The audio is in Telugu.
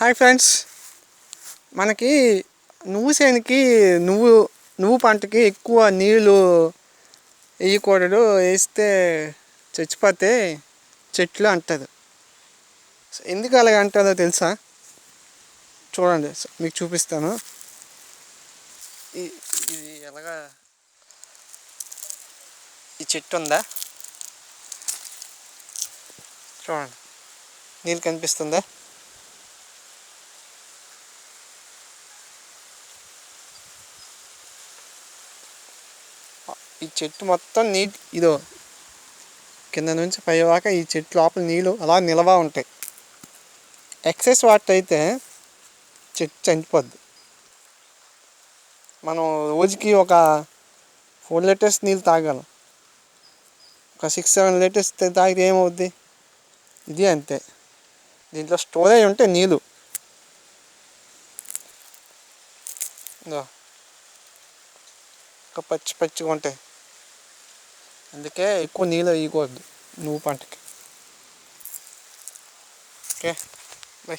హాయ్ ఫ్రెండ్స్, మనకి నువ్వు చేనుకి నువ్వు పంటకి ఎక్కువ నీళ్ళు వేయకూడదు, వేస్తే చచ్చిపోతే చెట్లు అంటుంది. ఎందుకు అలాగ అంటుందో తెలుసా? చూడండి, మీకు చూపిస్తాను. ఇది ఎలాగా, ఈ చెట్టు ఉందా చూడండి, నీళ్ళు కనిపిస్తుందా? ఈ చెట్టు మొత్తం ఇదో కింద నుంచి పైవాక ఈ చెట్టు లోపల నీళ్ళు అలా నిలవ ఉంటాయి. ఎక్సెస్ వాటర్ అయితే చెట్టు చనిపోద్ది. మనం రోజుకి ఒక 4 లీటర్స్ నీళ్ళు తాగలం. ఒక 6-7 లీటర్స్ తాగితే ఏమవుద్ది? ఇది అంతే. దీంట్లో స్టోరేజ్ ఉంటే నీళ్ళు ఒక పచ్చిగా ఉంటాయి. అందుకే ఎక్కువ నీళ్ళు వేయకూడదు నువ్వు పంటకి. Okay, by.